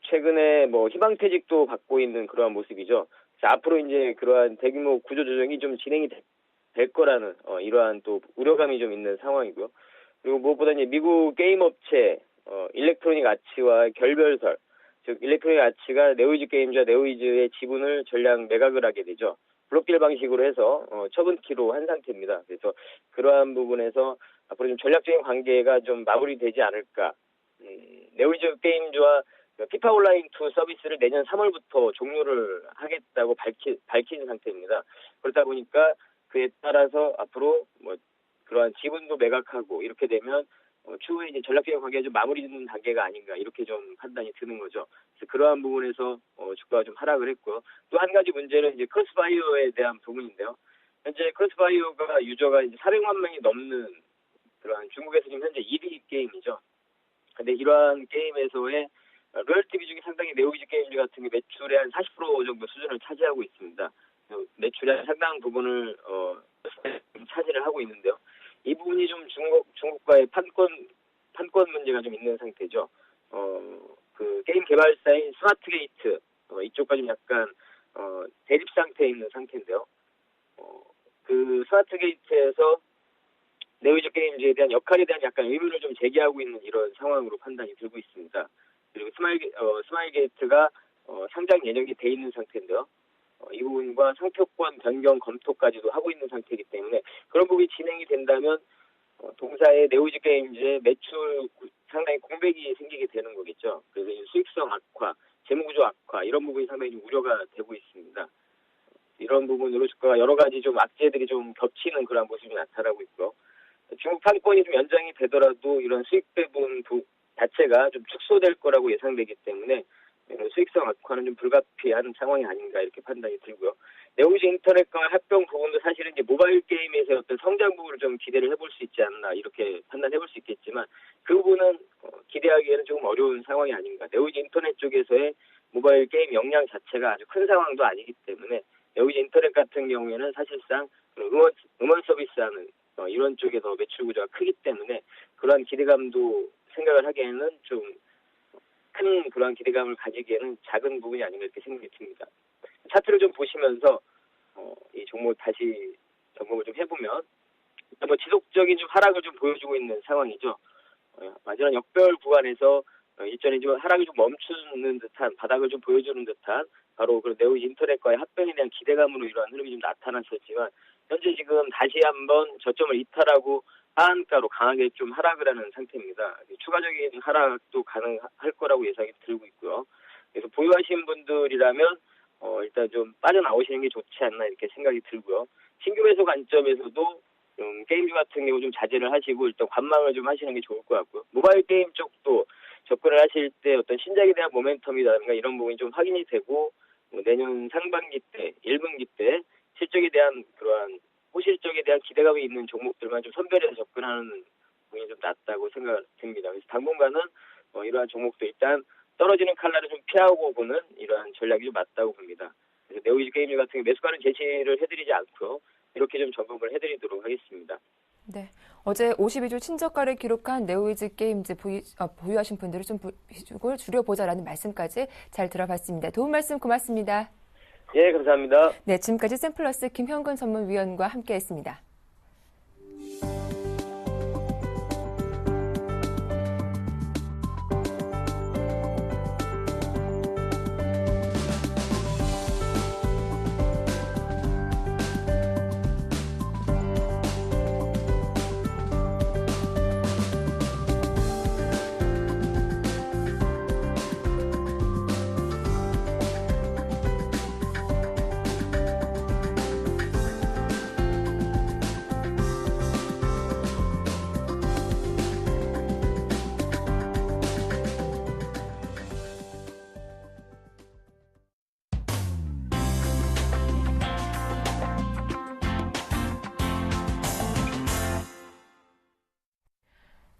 최근에 희망퇴직도 받고 있는 그러한 모습이죠. 그래서 앞으로 이제 그러한 대규모 구조조정이 좀 진행이 될 거라는 이러한 또 우려감이 좀 있는 상황이고요. 그리고 무엇보다 이제 미국 게임 업체 일렉트로닉 아츠와 결별설, 즉 일렉트로닉 아츠가 네오이즈 게임즈와 네오이즈의 지분을 전량 매각을 하게 되죠. 블록딜 방식으로 해서 처분키로 한 상태입니다. 그래서 그러한 부분에서 앞으로 좀 전략적인 관계가 좀 마무리되지 않을까. 네오이즈 게임즈와 피파 온라인 2 서비스를 내년 3월부터 종료를 하겠다고 밝힌 상태입니다. 그렇다 보니까 그에 따라서 앞으로 그러한 지분도 매각하고 이렇게 되면 추후에 이제 전략적인 관계가 좀 마무리되는 단계가 아닌가 이렇게 좀 판단이 드는 거죠. 그래서 그러한 부분에서 주가가 좀 하락을 했고요. 또 한 가지 문제는 이제 크로스바이어에 대한 부분인데요. 현재 크로스바이어가 유저가 이제 400만 명이 넘는 그러한 중국에서 지금 현재 1위 게임이죠. 근데 이러한 게임에서의 로열티 비중이 상당히 네오이즈 게임즈 같은 게 매출의 한 40% 정도 수준을 차지하고 있습니다. 매출의 상당 부분을 차지를 하고 있는데요. 이 부분이 좀 중국과의 판권 문제가 좀 있는 상태죠. 그 게임 개발사인 스마트게이트 이쪽과 좀 약간 대립 상태에 있는 상태인데요. 그 스마트게이트에서 네오이즈 게임즈에 대한 역할에 대한 약간 의문을 좀 제기하고 있는 이런 상황으로 판단이 들고 있습니다. 그리고 스마일게이트가 상장 예정이 돼 있는 상태인데요. 이 부분과 상표권 변경 검토까지도 하고 있는 상태이기 때문에 그런 부분이 진행이 된다면 동사의 네오이즈 게임즈의 매출 상당히 공백이 생기게 되는 거겠죠. 그래서 수익성 악화, 재무구조 악화 이런 부분이 상당히 좀 우려가 되고 있습니다. 이런 부분으로 주가가 여러 가지 좀 악재들이 좀 겹치는 그런 모습이 나타나고 있고요. 중국 판권이 좀 연장이 되더라도 이런 수익 배분 자체가 좀 축소될 거라고 예상되기 때문에 수익성 악화는 좀 불가피한 상황이 아닌가 이렇게 판단이 들고요. 네오이즈 인터넷과 합병 부분도 사실은 이제 모바일 게임에서 어떤 성장 부분을 좀 기대를 해볼 수 있지 않나 이렇게 판단해볼 수 있겠지만 그 부분은 기대하기에는 조금 어려운 상황이 아닌가. 네오이즈 인터넷 쪽에서의 모바일 게임 역량 자체가 아주 큰 상황도 아니기 때문에 네오이즈 인터넷 같은 경우에는 사실상 음원 서비스하는 이런 쪽에 더 매출 구조가 크기 때문에 그러한 기대감도 생각을 하기에는 좀 큰 그러한 기대감을 가지기에는 작은 부분이 아닌가 이렇게 생각이 듭니다. 차트를 좀 보시면서 이 종목 다시 점검을 좀 해보면 뭐 지속적인 좀 하락을 좀 보여주고 있는 상황이죠. 마지막 역별 구간에서 일전에 좀 하락을 좀 멈추는 듯한 바닥을 좀 보여주는 듯한 바로 그 네오지 인터넷과의 합병에 대한 기대감으로 이러한 흐름이 좀 나타났었지만 현재 지금 다시 한번 저점을 이탈하고 하한가로 강하게 좀 하락을 하는 상태입니다. 추가적인 하락도 가능할 거라고 예상이 들고 있고요. 그래서 보유하신 분들이라면 일단 좀 빠져나오시는 게 좋지 않나 이렇게 생각이 들고요. 신규 매수 관점에서도 좀 게임주 같은 경우 좀 자제를 하시고 일단 관망을 좀 하시는 게 좋을 것 같고요. 모바일 게임 쪽도 접근을 하실 때 어떤 신작에 대한 모멘텀이라든가 이런 부분이 좀 확인이 되고 내년 상반기 때, 1분기 때 실적에 대한 그러한 호실적에 대한 기대감이 있는 종목들만 좀 선별해서 접근하는 부분이 좀 낫다고 생각됩니다. 그래서 당분간은 이러한 종목도 일단 떨어지는 칼날을 좀 피하고 보는 이러한 전략이 좀 맞다고 봅니다. 그래서 네오이즈 게임즈 같은 경우 매수가는 제시를 해드리지 않고요. 이렇게 좀 점검을 해드리도록 하겠습니다. 네. 어제 52주 친저가를 기록한 네오이즈 게임즈 보유하신 분들을 좀 비중을 줄여보자라는 말씀까지 잘 들어봤습니다. 도움 말씀 고맙습니다. 예, 감사합니다. 네, 지금까지 샘플러스 김현근 전문위원과 함께했습니다.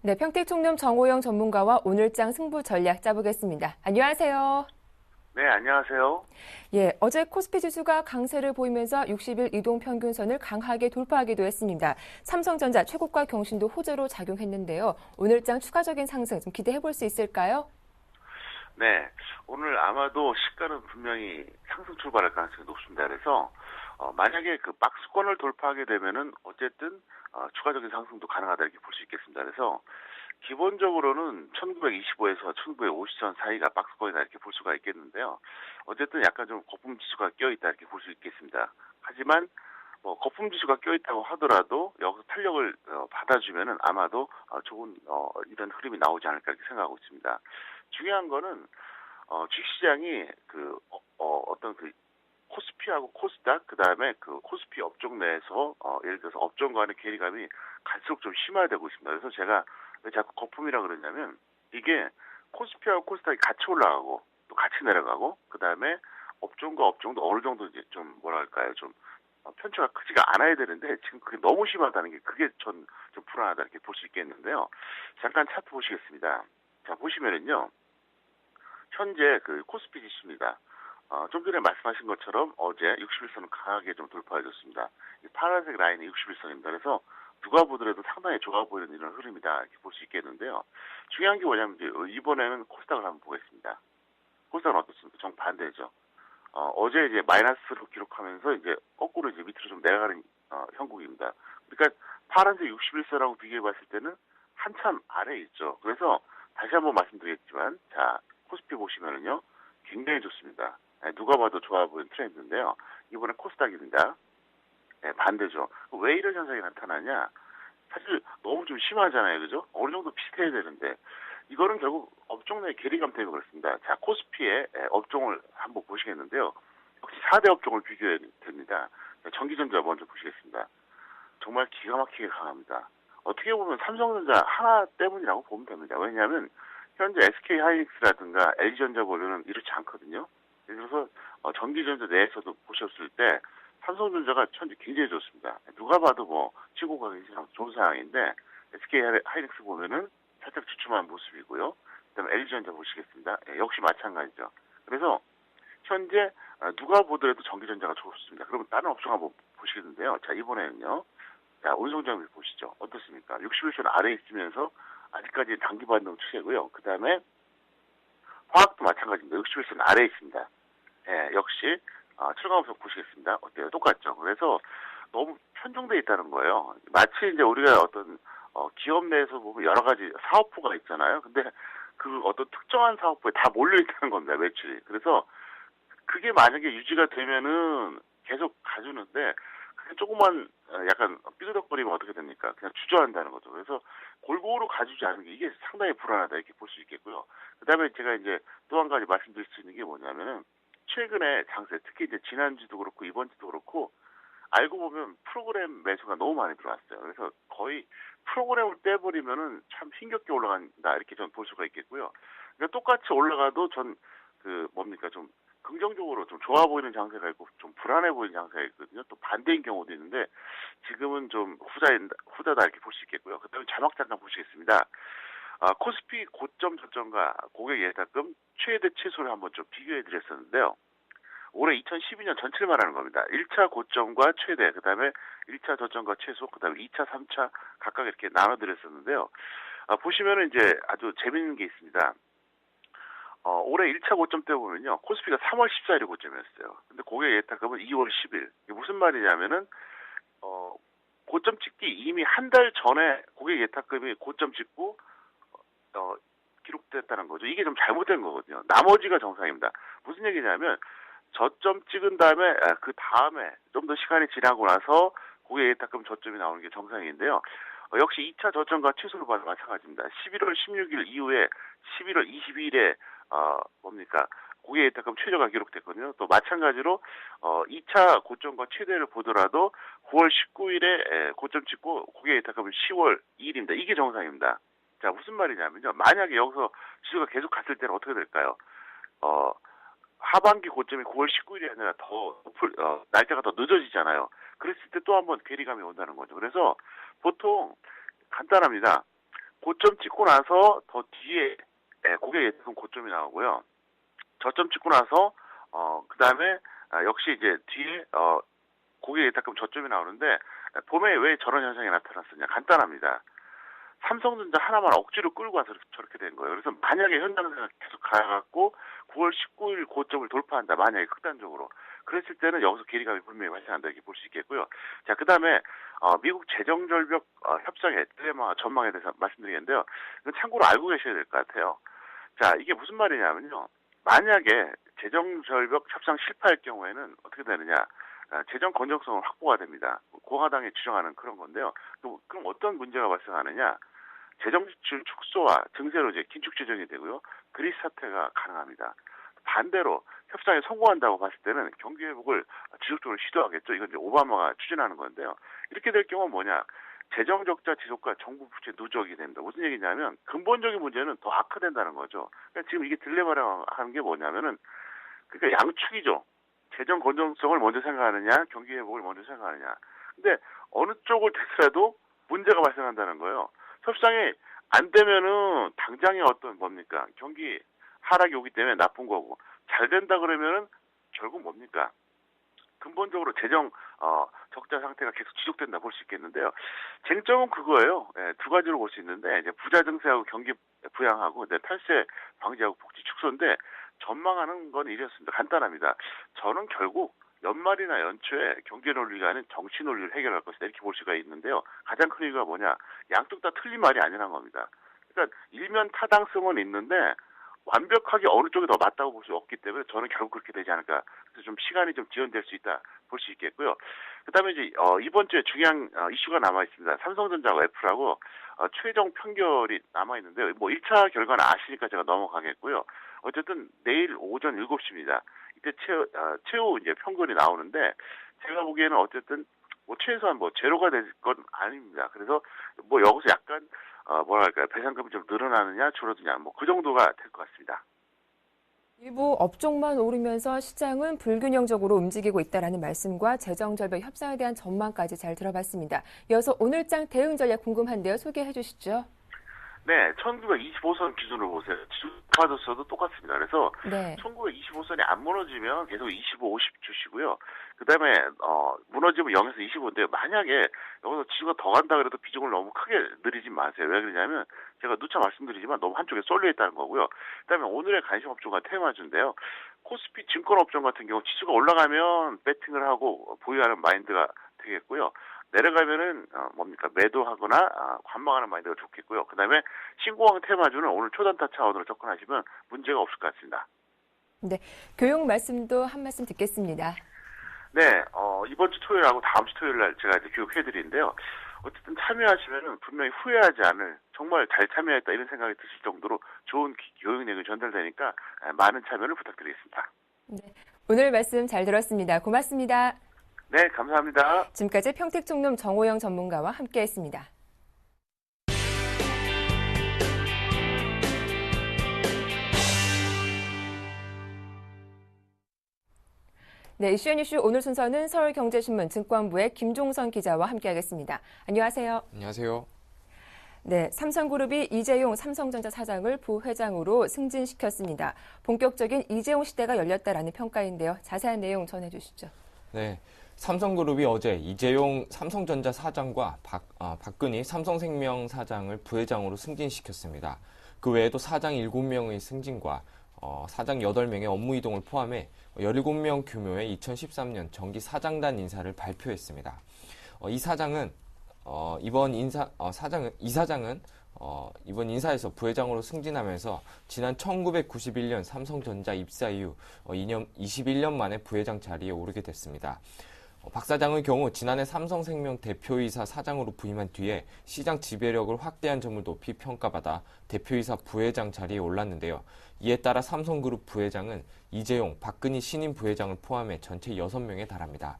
네, 평택총련 정호영 전문가와 오늘장 승부 전략 짜보겠습니다. 안녕하세요. 네, 안녕하세요. 예, 어제 코스피 지수가 강세를 보이면서 60일 이동 평균선을 강하게 돌파하기도 했습니다. 삼성전자 최고가 경신도 호재로 작용했는데요. 오늘장 추가적인 상승 좀 기대해 볼 수 있을까요? 네, 오늘 아마도 시가는 분명히 상승 출발할 가능성이 높습니다. 그래서 만약에 그 박스권을 돌파하게 되면은 어쨌든 추가적인 상승도 가능하다 이렇게 볼 수 있겠습니다. 그래서 기본적으로는 1925에서 1950선 사이가 박스권이다 이렇게 볼 수가 있겠는데요. 어쨌든 약간 좀 거품 지수가 껴있다 이렇게 볼 수 있겠습니다. 하지만 뭐 거품 지수가 껴있다고 하더라도 여기서 탄력을 받아주면은 아마도 좋은 이런 흐름이 나오지 않을까 이렇게 생각하고 있습니다. 중요한 거는 주식시장이 어떤 그 코스피하고 코스닥 그다음에 그 코스피 업종 내에서 예를 들어서 업종 간의 괴리감이 갈수록 좀 심화되고 있습니다. 그래서 제가 왜 자꾸 거품이라 그러냐면 이게 코스피하고 코스닥이 같이 올라가고 또 같이 내려가고 그다음에 업종과 업종도 어느 정도 이제 좀 뭐랄까요 좀 편차가 크지가 않아야 되는데 지금 그게 너무 심하다는 게 그게 전 좀 불안하다 이렇게 볼 수 있겠는데요. 잠깐 차트 보시겠습니다. 자 보시면은요 현재 그 코스피 지수입니다. 좀 전에 말씀하신 것처럼 어제 61선은 강하게 좀 돌파해줬습니다. 이 파란색 라인이 61선입니다. 그래서 누가 보더라도 상당히 좋아 보이는 이런 흐름이다 이렇게 볼 수 있겠는데요. 중요한 게 뭐냐면 이번에는 코스닥을 한번 보겠습니다. 코스닥은 어떻습니까? 정반대죠. 어제 이제 마이너스로 기록하면서 이제 거꾸로 이제 밑으로 좀 내려가는 형국입니다. 그러니까 파란색 61선하고 비교해 봤을 때는 한참 아래에 있죠. 그래서 다시 한번 말씀드리겠지만 자 코스피 보시면은요 굉장히 좋습니다. 누가 봐도 좋아 보이는 트렌드인데요. 이번에 코스닥입니다. 네, 반대죠. 왜 이런 현상이 나타나냐? 사실 너무 좀 심하잖아요. 그죠? 어느 정도 비슷해야 되는데 이거는 결국 업종 내 괴리감 때문에 그렇습니다. 자, 코스피의 업종을 한번 보시겠는데요. 역시 4대 업종을 비교해야 됩니다. 전기전자 먼저 보시겠습니다. 정말 기가 막히게 강합니다. 어떻게 보면 삼성전자 하나 때문이라고 보면 됩니다. 왜냐하면 현재 SK하이닉스라든가 LG전자 보면은 이렇지 않거든요. 그래서 전기전자 내에서도 보셨을 때 삼성전자가 현재 굉장히 좋습니다. 누가 봐도 뭐 치고 가기 좋은 상황인데 SK하이닉스 보면은 살짝 주춤한 모습이고요. 그다음에 LG전자 보시겠습니다. 역시 마찬가지죠. 그래서 현재 누가 보더라도 전기전자가 좋습니다. 그러면 다른 업종 한번 보시겠는데요. 자 이번에는요. 자 온성장비 보시죠. 어떻습니까? 61선 아래에 있으면서 아직까지 단기 반등 추세고요. 그다음에 화학도 마찬가지입니다. 61선 아래에 있습니다. 예, 역시 철강업소 보시겠습니다. 어때요? 똑같죠. 그래서 너무 편중돼 있다는 거예요. 마치 이제 우리가 어떤 기업 내에서 보면 여러 가지 사업부가 있잖아요. 근데 그 어떤 특정한 사업부에 다 몰려 있다는 겁니다, 매출이. 그래서 그게 만약에 유지가 되면은 계속 가주는데 그게 조금만 약간 삐그덕거리면 어떻게 됩니까? 그냥 주저한다는 거죠. 그래서 골고루 가주지 않는 게 이게 상당히 불안하다 이렇게 볼 수 있겠고요. 그다음에 제가 이제 또 한 가지 말씀드릴 수 있는 게 뭐냐면은 최근에 장세, 특히 이제 지난주도 그렇고 이번주도 그렇고 알고 보면 프로그램 매수가 너무 많이 들어왔어요. 그래서 거의 프로그램을 떼버리면은 참 힘겹게 올라간다 이렇게 전 볼 수가 있겠고요. 그러니까 똑같이 올라가도 전 좀 긍정적으로 좀 좋아 보이는 장세가 있고 좀 불안해 보이는 장세가 있거든요. 또 반대인 경우도 있는데 지금은 좀 후자다 이렇게 볼 수 있겠고요. 그다음에 자막 잠깐 보시겠습니다. 코스피 고점 저점과 고객 예탁금 최대 최소를 한번 좀 비교해 드렸었는데요. 올해 2012년 전체를 말하는 겁니다. 1차 고점과 최대, 그 다음에 1차 저점과 최소, 그 다음에 2차, 3차 각각 이렇게 나눠드렸었는데요. 보시면은 이제 아주 재밌는 게 있습니다. 올해 1차 고점 때 보면요. 코스피가 3월 14일에 고점이었어요. 근데 고객 예탁금은 2월 10일. 이게 무슨 말이냐면은, 고점 찍기 이미 한 달 전에 고객 예탁금이 고점 찍고, 기록됐다는 거죠. 이게 좀 잘못된 거거든요. 나머지가 정상입니다. 무슨 얘기냐면, 저점 찍은 다음에 그 다음에 좀 더 시간이 지나고 나서 고객 예탁금 저점이 나오는 게 정상인데요. 역시 2차 저점과 최소를 봐도 마찬가지입니다. 11월 16일 이후에 11월 22일에 고객 예탁금 최저가 기록됐거든요. 또 마찬가지로 2차 고점과 최대를 보더라도 9월 19일에 고점 찍고 고객 예탁금은 10월 2일입니다. 이게 정상입니다. 자, 무슨 말이냐면요. 만약에 여기서 지수가 계속 갔을 때는 어떻게 될까요? 하반기 고점이 9월 19일이 아니라 날짜가 더 늦어지잖아요. 그랬을 때 또 한번 괴리감이 온다는 거죠. 그래서 보통 간단합니다. 고점 찍고 나서 더 뒤에 고객 예탁금 고점이 나오고요. 저점 찍고 나서 그 다음에 역시 이제 뒤에 고객 예탁금 저점이 나오는데 봄에 왜 저런 현상이 나타났느냐? 간단합니다. 삼성전자 하나만 억지로 끌고 와서 저렇게 된 거예요. 그래서 만약에 현장세가 계속 가갖고 9월 19일 고점을 돌파한다. 만약에 극단적으로. 그랬을 때는 여기서 괴리감이 분명히 발생한다. 이렇게 볼 수 있겠고요. 자, 그 다음에 미국 재정절벽 협상의 딜레마 전망에 대해서 말씀드리겠는데요. 이건 참고로 알고 계셔야 될 것 같아요. 자, 이게 무슨 말이냐면요. 만약에 재정절벽 협상 실패할 경우에는 어떻게 되느냐. 재정 건전성은 확보가 됩니다. 공화당이 주장하는 그런 건데요. 그럼 어떤 문제가 발생하느냐? 재정 지출 축소와 증세로 이제 긴축 재정이 되고요. 그리스 사태가 가능합니다. 반대로 협상에 성공한다고 봤을 때는 경기 회복을 지속적으로 시도하겠죠. 이건 이제 오바마가 추진하는 건데요. 이렇게 될 경우는 뭐냐? 재정 적자 지속과 정부 부채 누적이 됩니다. 무슨 얘기냐면 근본적인 문제는 더 악화된다는 거죠. 그러니까 지금 이게 딜레마라고 하는 게 뭐냐면은 그러니까 양축이죠. 재정 건전성을 먼저 생각하느냐, 경기 회복을 먼저 생각하느냐. 근데 어느 쪽을 택해도 문제가 발생한다는 거예요. 협상이 안 되면은 당장의 경기 하락이 오기 때문에 나쁜 거고, 잘 된다 그러면은 결국 뭡니까? 근본적으로 재정 적자 상태가 계속 지속된다 볼 수 있겠는데요. 쟁점은 그거예요. 두 가지로 볼 수 있는데 이제 부자 증세하고 경기 부양하고 탈세 방지하고 복지 축소인데 전망하는 건 이렇습니다. 간단합니다. 저는 결국 연말이나 연초에 경제 논리가 아닌 정치 논리를 해결할 것이다 이렇게 볼 수가 있는데요. 가장 큰 이유가 뭐냐? 양쪽 다 틀린 말이 아니란 겁니다. 그러니까 일면 타당성은 있는데 완벽하게 어느 쪽이 더 맞다고 볼 수 없기 때문에 저는 결국 그렇게 되지 않을까. 그래서 좀 시간이 좀 지연될 수 있다 볼 수 있겠고요. 그다음에 이제 이번 주에 중요한 이슈가 남아 있습니다. 삼성전자하고 애플하고 최종 판결이 남아 있는데 1차 결과는 아시니까 제가 넘어가겠고요. 어쨌든 내일 오전 7시입니다. 이때 최후 이제 평균이 나오는데 제가 보기에는 어쨌든 최소한 제로가 될 건 아닙니다. 그래서 여기서 약간 배상금이 좀 늘어나느냐 줄어드냐 그 정도가 될 것 같습니다. 일부 업종만 오르면서 시장은 불균형적으로 움직이고 있다라는 말씀과 재정절벽 협상에 대한 전망까지 잘 들어봤습니다. 이어서 오늘장 대응 전략 궁금한데요. 소개해 주시죠. 네, 1925선 기준으로 보세요. 지수 빠졌어도 똑같습니다. 그래서 네. 1925선이 안 무너지면 계속 25, 50 주시고요. 그 다음에 무너지면 0에서 25인데요. 만약에 여기서 지수가 더 간다 그래도 비중을 너무 크게 늘리지 마세요. 왜 그러냐면 제가 누차 말씀드리지만 너무 한쪽에 쏠려 있다는 거고요. 그 다음에 오늘의 관심 업종과 테마주인데요. 코스피 증권업종 같은 경우 지수가 올라가면 배팅을 하고 보유하는 마인드가 되게 잡히겠고요. 내려가면은 뭡니까 매도하거나 관망하는 마인드가 좋겠고요. 그다음에 신공항 테마주는 오늘 초단타 차원으로 접근하시면 문제가 없을 것 같습니다. 네, 교육 말씀도 한 말씀 듣겠습니다. 네, 이번 주 토요일하고 다음 주 토요일 날 제가 이제 교육해드리는데요. 어쨌든 참여하시면은 분명히 후회하지 않을 정말 잘 참여했다 이런 생각이 드실 정도로 좋은 교육 내용이 전달되니까 많은 참여를 부탁드리겠습니다. 네, 오늘 말씀 잘 들었습니다. 고맙습니다. 네, 감사합니다. 지금까지 평택총룸 정호영 전문가와 함께했습니다. 네, 이슈앤이슈 오늘 순서는 서울경제신문 증권부의 김종선 기자와 함께하겠습니다. 안녕하세요. 안녕하세요. 네, 삼성그룹이 이재용 삼성전자 사장을 부회장으로 승진시켰습니다. 본격적인 이재용 시대가 열렸다라는 평가인데요. 자세한 내용 전해주시죠. 네, 삼성그룹이 어제 이재용 삼성전자 사장과 박근희 삼성생명 사장을 부회장으로 승진시켰습니다. 그 외에도 사장 7명의 승진과 사장 8명의 업무 이동을 포함해 17명 규모의 2013년 정기 사장단 인사를 발표했습니다. 이 사장은 이번 인사에서 부회장으로 승진하면서 지난 1991년 삼성전자 입사 이후 21년 만에 부회장 자리에 오르게 됐습니다. 박 사장의 경우 지난해 삼성생명 대표이사 사장으로 부임한 뒤에 시장 지배력을 확대한 점을 높이 평가받아 대표이사 부회장 자리에 올랐는데요. 이에 따라 삼성그룹 부회장은 이재용, 박근희 신임 부회장을 포함해 전체 6명에 달합니다.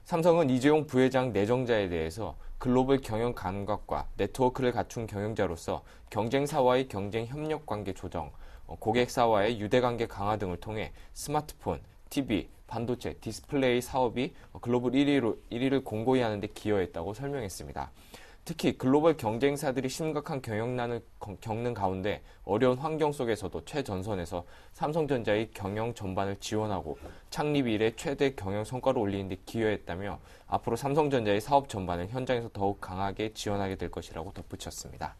삼성은 이재용 부회장 내정자에 대해서 글로벌 경영 감각과 네트워크를 갖춘 경영자로서 경쟁사와의 경쟁 협력 관계 조정, 고객사와의 유대관계 강화 등을 통해 스마트폰, TV, 반도체, 디스플레이 사업이 글로벌 1위를 공고히 하는 데 기여했다고 설명했습니다. 특히 글로벌 경쟁사들이 심각한 경영난을 겪는 가운데 어려운 환경 속에서도 최전선에서 삼성전자의 경영 전반을 지원하고 창립 이래 최대 경영 성과를 올리는 데 기여했다며 앞으로 삼성전자의 사업 전반을 현장에서 더욱 강하게 지원하게 될 것이라고 덧붙였습니다.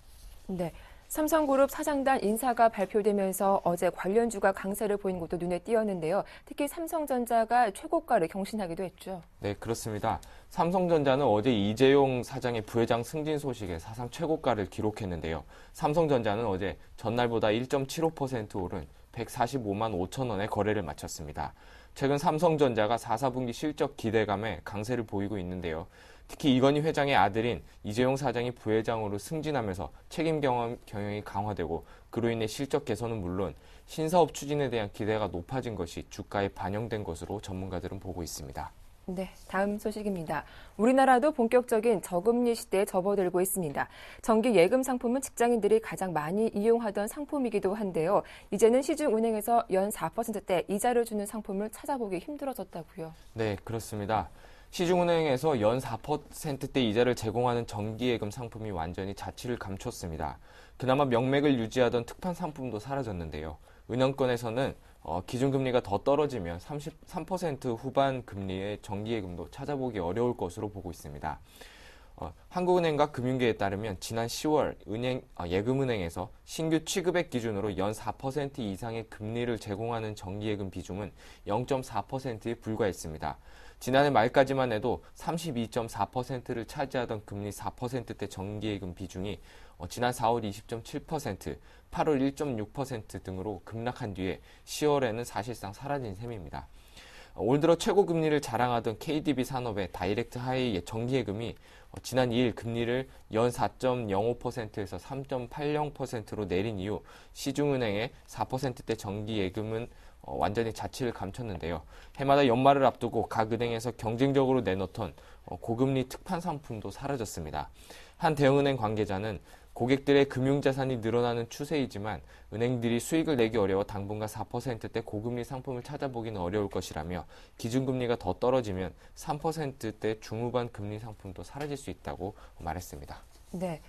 네. 삼성그룹 사장단 인사가 발표되면서 어제 관련주가 강세를 보인 것도 눈에 띄었는데요. 특히 삼성전자가 최고가를 경신하기도 했죠. 네, 그렇습니다. 삼성전자는 어제 이재용 사장의 부회장 승진 소식에 사상 최고가를 기록했는데요. 삼성전자는 어제 전날보다 1.75% 오른 145만 5천 원의 거래를 마쳤습니다. 최근 삼성전자가 4, 4분기 실적 기대감에 강세를 보이고 있는데요. 특히 이건희 회장의 아들인 이재용 사장이 부회장으로 승진하면서 책임 경영이 강화되고 그로 인해 실적 개선은 물론 신사업 추진에 대한 기대가 높아진 것이 주가에 반영된 것으로 전문가들은 보고 있습니다. 네, 다음 소식입니다. 우리나라도 본격적인 저금리 시대에 접어들고 있습니다. 정기 예금 상품은 직장인들이 가장 많이 이용하던 상품이기도 한데요. 이제는 시중은행에서 연 4%대 이자를 주는 상품을 찾아보기 힘들어졌다고요. 네, 그렇습니다. 시중은행에서 연 4%대 이자를 제공하는 정기예금 상품이 완전히 자취를 감췄습니다. 그나마 명맥을 유지하던 특판 상품도 사라졌는데요. 은행권에서는 기준금리가 더 떨어지면 33% 후반 금리의 정기예금도 찾아보기 어려울 것으로 보고 있습니다. 한국은행과 금융계에 따르면 지난 10월 예금은행에서 신규 취급액 기준으로 연 4% 이상의 금리를 제공하는 정기예금 비중은 0.4%에 불과했습니다. 지난해 말까지만 해도 32.4%를 차지하던 금리 4%대 정기예금 비중이 지난 4월 20.7%, 8월 1.6% 등으로 급락한 뒤에 10월에는 사실상 사라진 셈입니다. 올 들어 최고 금리를 자랑하던 KDB 산업의 다이렉트 하이 정기예금이 지난 2일 금리를 연 4.05%에서 3.80%로 내린 이후 시중은행의 4%대 정기예금은 완전히 자취를 감췄는데요. 해마다 연말을 앞두고 각 은행에서 경쟁적으로 내놓던 고금리 특판 상품도 사라졌습니다. 한 대형은행 관계자는 고객들의 금융자산이 늘어나는 추세이지만 은행들이 수익을 내기 어려워 당분간 4%대 고금리 상품을 찾아보기는 어려울 것이라며 기준금리가 더 떨어지면 3%대 중후반 금리 상품도 사라질 수 있다고 말했습니다. 네.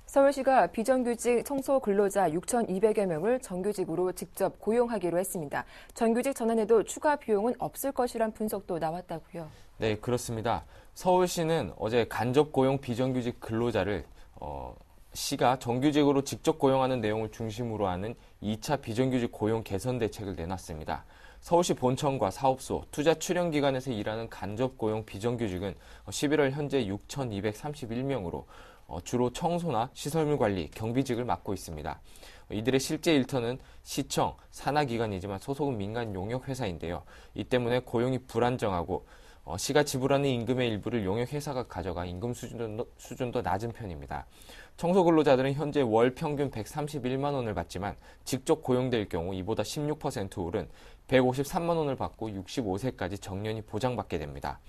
서울시가 비정규직 청소 근로자 6,200여 명을 정규직으로 직접 고용하기로 했습니다. 정규직 전환에도 추가 비용은 없을 것이란 분석도 나왔다고요. 네, 그렇습니다. 서울시는 어제 간접 고용 비정규직 근로자를 시가 정규직으로 직접 고용하는 내용을 중심으로 하는 2차 비정규직 고용 개선 대책을 내놨습니다. 서울시 본청과 사업소, 투자 출연기관에서 일하는 간접 고용 비정규직은 11월 현재 6,231명으로 주로 청소나 시설물 관리, 경비직을 맡고 있습니다. 이들의 실제 일터는 시청, 산하기관이지만 소속은 민간 용역회사인데요. 이 때문에 고용이 불안정하고 시가 지불하는 임금의 일부를 용역회사가 가져가 임금 수준도 낮은 편입니다. 청소 근로자들은 현재 월 평균 131만 원을 받지만 직접 고용될 경우 이보다 16% 오른 153만 원을 받고 65세까지 정년이 보장받게 됩니다.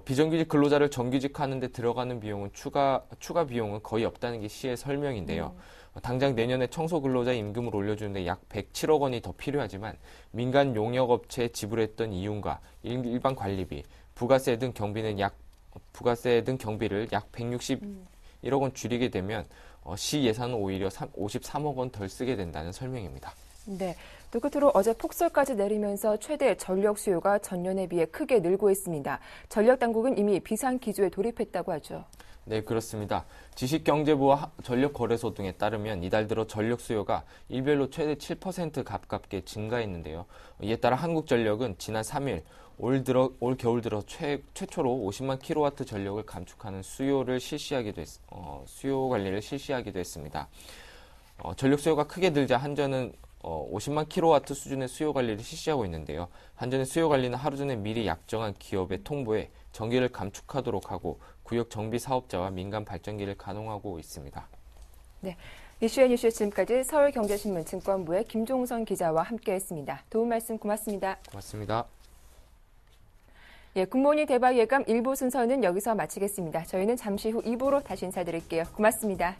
비정규직 근로자를 정규직하는 데 들어가는 비용은 추가 비용은 거의 없다는 게 시의 설명인데요. 당장 내년에 청소 근로자 임금을 올려주는데 약 107억 원이 더 필요하지만 민간 용역업체에 지불했던 이윤과 일반 관리비, 부가세 등 경비를 약 161억 원 줄이게 되면 시 예산은 오히려 53억 원 덜 쓰게 된다는 설명입니다. 네. 또 끝으로 어제 폭설까지 내리면서 최대 전력 수요가 전년에 비해 크게 늘고 있습니다. 전력 당국은 이미 비상기조에 돌입했다고 하죠. 네, 그렇습니다. 지식경제부와 전력거래소 등에 따르면 이달 들어 전력 수요가 일별로 최대 7% 가깝게 증가했는데요. 이에 따라 한국전력은 지난 3일 올 겨울 들어 최초로 50만 킬로와트 전력을 감축하는 수요 관리를 실시하기도 했습니다. 전력 수요가 크게 늘자 한전은 50만 킬로와트 수준의 수요 관리를 실시하고 있는데요. 한전의 수요 관리는 하루 전에 미리 약정한 기업에 통보해 전기를 감축하도록 하고 구역 정비 사업자와 민간 발전기를 가동하고 있습니다. 네, 이슈의 뉴스 지금까지 서울경제신문 증권부의 김종선 기자와 함께했습니다. 도움 말씀 고맙습니다. 고맙습니다. 예, 굿모닝 대박 예감 1부 순서는 여기서 마치겠습니다. 저희는 잠시 후 2부로 다시 인사드릴게요. 고맙습니다.